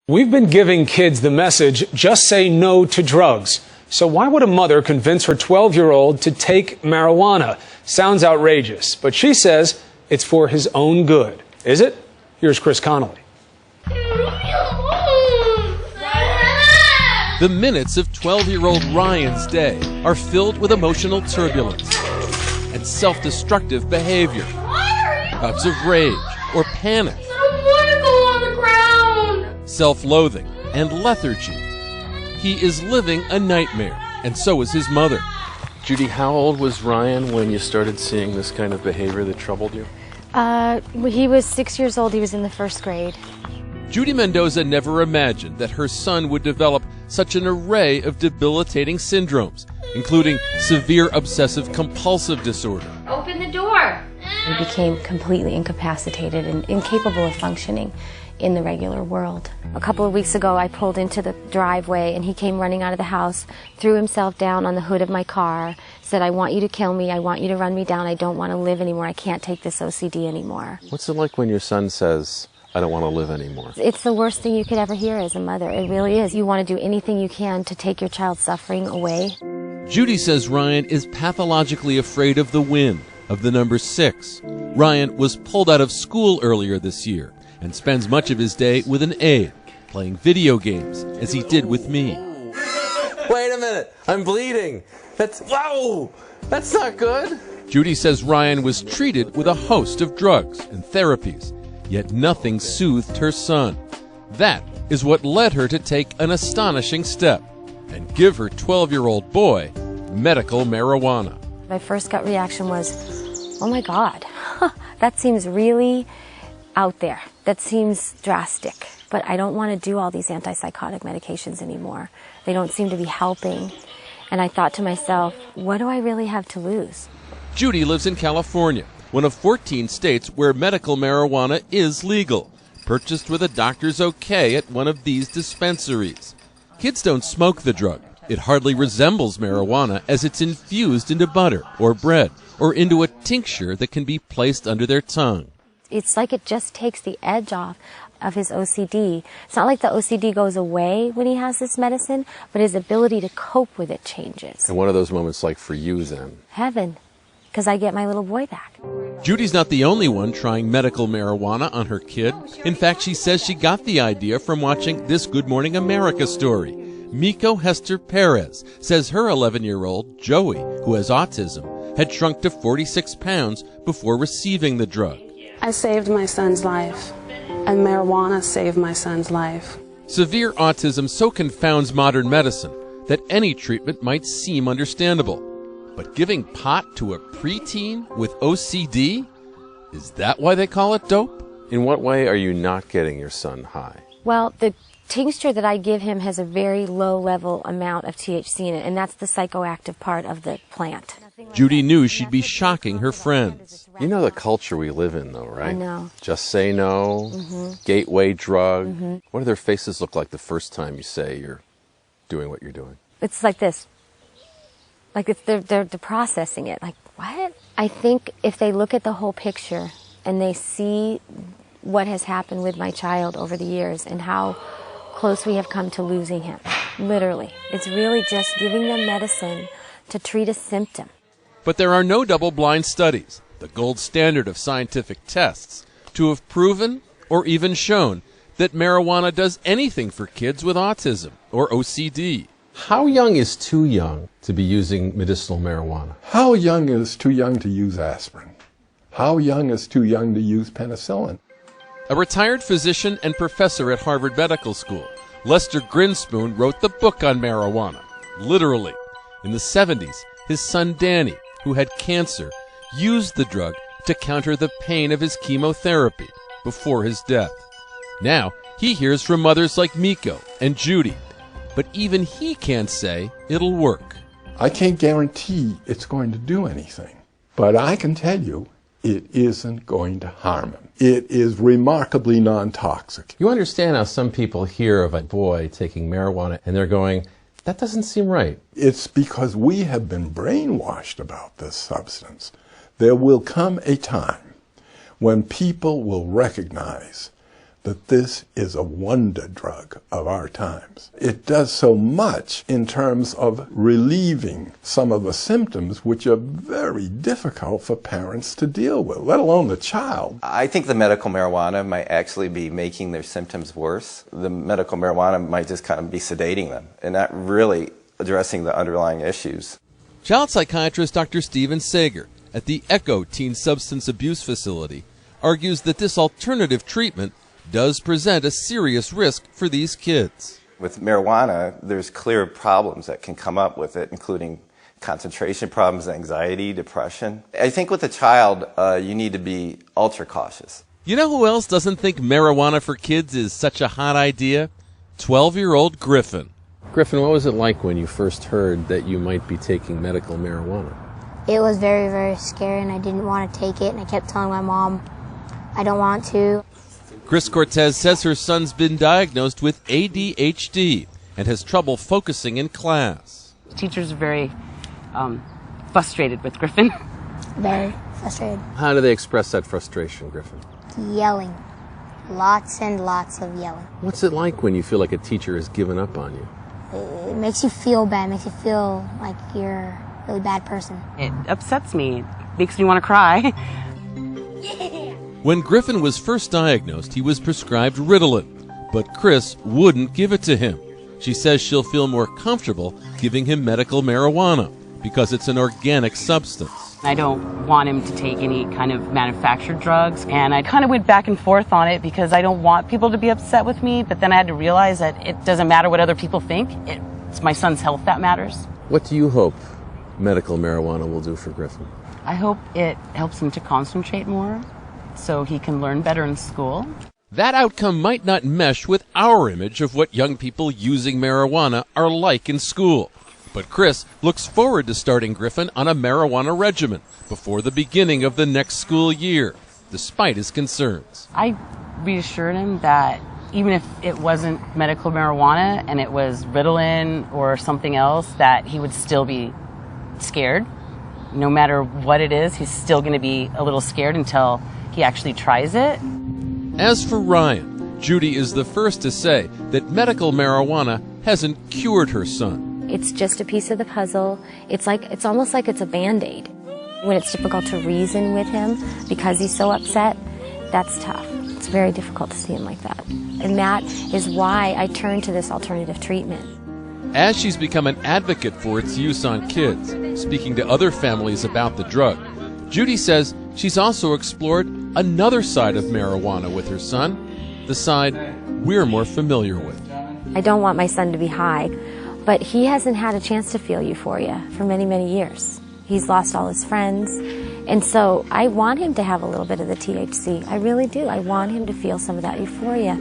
We've been giving kids the message, just say no to drugs. So why would a mother convince her 12-year-old to take marijuana? Sounds outrageous, but she says it's for his own good. Is it? Here's Chris Connolly. The minutes of 12-year-old Ryan's day are filled with emotional turbulence and self-destructive behavior, bouts of rage or panic, self-loathing and lethargy. He is living a nightmare, and so is his mother. Judy, how old was Ryan when you started seeing this kind of behavior that troubled you? He was 6 years old. He was in the first grade. Judy Mendoza never imagined that her son would develop such an array of debilitating syndromes, including severe obsessive-compulsive disorder. Open the door! He became completely incapacitated and incapable of functioning in the regular world. A couple of weeks ago, I pulled into the driveway and he came running out of the house, threw himself down on the hood of my car, said, "I want you to kill me, I want you to run me down, I don't want to live anymore, I can't take this OCD anymore." What's it like when your son says, "I don't want to live anymore"? It's the worst thing you could ever hear as a mother. It really is. You want to do anything you can to take your child's suffering away. Judy says Ryan is pathologically afraid of the wind, of the number 6. Ryan was pulled out of school earlier this year and spends much of his day with an aide, playing video games, as he did with me. Wait a minute, I'm bleeding. Whoa, that's not good. Judy says Ryan was treated with a host of drugs and therapies, yet nothing soothed her son. That is what led her to take an astonishing step and give her 12-year-old boy medical marijuana. My first gut reaction was, oh my God, that seems really out there. That seems drastic. But I don't want to do all these antipsychotic medications anymore. They don't seem to be helping. And I thought to myself, what do I really have to lose? Judy lives in California, one of 14 states where medical marijuana is legal, purchased with a doctor's okay at one of these dispensaries. Kids don't smoke the drug. It hardly resembles marijuana as it's infused into butter or bread or into a tincture that can be placed under their tongue. It's like it just takes the edge off of his OCD. It's not like the OCD goes away when he has this medicine, but his ability to cope with it changes. And what are those moments like for you then? Heaven, because I get my little boy back. Judy's not the only one trying medical marijuana on her kid. In fact, she says she got the idea from watching this Good Morning America story. Miko Hester Perez says her 11-year-old, Joey, who has autism, had shrunk to 46 pounds before receiving the drug. I saved my son's life, and marijuana saved my son's life. Severe autism so confounds modern medicine that any treatment might seem understandable. But giving pot to a preteen with OCD? Is that why they call it dope? In what way are you not getting your son high? Well, the tincture that I give him has a very low level amount of THC in it, and that's the psychoactive part of the plant. Judy knew she'd be shocking her friends. You know the culture we live in, though, right? I know. Just say no, gateway drug. What do their faces look like the first time you say you're doing what you're doing? It's like this. Like if they're processing it. Like, what? I think if they look at the whole picture and they see what has happened with my child over the years and how close we have come to losing him, literally. It's really just giving them medicine to treat a symptom. But there are no double-blind studies, the gold standard of scientific tests, to have proven or even shown that marijuana does anything for kids with autism or OCD. How young is too young to be using medicinal marijuana? How young is too young to use aspirin? How young is too young to use penicillin? A retired physician and professor at Harvard Medical School, Lester Grinspoon, wrote the book on marijuana, literally. In the 70s, his son Danny, who had cancer, used the drug to counter the pain of his chemotherapy before his death. Now, he hears from mothers like Miko and Judy, but even he can't say it'll work. I can't guarantee it's going to do anything, but I can tell you it isn't going to harm him. It is remarkably non-toxic. You understand how some people hear of a boy taking marijuana and they're going, that doesn't seem right. It's because we have been brainwashed about this substance. There will come a time when people will recognize that this is a wonder drug of our times. It does so much in terms of relieving some of the symptoms which are very difficult for parents to deal with, let alone the child. I think the medical marijuana might actually be making their symptoms worse. The medical marijuana might just kind of be sedating them and not really addressing the underlying issues. Child psychiatrist Dr. Steven Sager at the ECHO Teen Substance Abuse Facility argues that this alternative treatment does present a serious risk for these kids. With marijuana, there's clear problems that can come up with it, including concentration problems, anxiety, depression. I think with a child, you need to be ultra cautious. You know who else doesn't think marijuana for kids is such a hot idea? 12-year-old Griffin. Griffin, what was it like when you first heard that you might be taking medical marijuana? It was very, very scary, and I didn't want to take it, and I kept telling my mom I don't want to. Chris Cortez says her son's been diagnosed with ADHD and has trouble focusing in class. Teachers are very frustrated with Griffin. Very frustrated. How do they express that frustration, Griffin? Yelling. Lots and lots of yelling. What's it like when you feel like a teacher has given up on you? It makes you feel bad. It makes you feel like you're a really bad person. It upsets me. It makes me want to cry. When Griffin was first diagnosed, he was prescribed Ritalin, but Chris wouldn't give it to him. She says she'll feel more comfortable giving him medical marijuana because it's an organic substance. I don't want him to take any kind of manufactured drugs, and I kind of went back and forth on it because I don't want people to be upset with me, but then I had to realize that it doesn't matter what other people think. It's my son's health that matters. What do you hope medical marijuana will do for Griffin? I hope it helps him to concentrate more so he can learn better in school. That outcome might not mesh with our image of what young people using marijuana are like in school. But Chris looks forward to starting Griffin on a marijuana regimen before the beginning of the next school year, despite his concerns. I reassured him that even if it wasn't medical marijuana and it was Ritalin or something else, that he would still be scared. No matter what it is, he's still going to be a little scared until he actually tries it. As for Ryan, Judy is the first to say that medical marijuana hasn't cured her son. It's just a piece of the puzzle. It's almost like it's a Band-Aid. When it's difficult to reason with him because he's so upset, that's tough. It's very difficult to see him like that. And that is why I turned to this alternative treatment. As she's become an advocate for its use on kids, speaking to other families about the drug, Judy says she's also explored another side of marijuana with her son, the side we're more familiar with. I don't want my son to be high, but he hasn't had a chance to feel euphoria for many, many years. He's lost all his friends, and so I want him to have a little bit of the THC. I really do. I want him to feel some of that euphoria.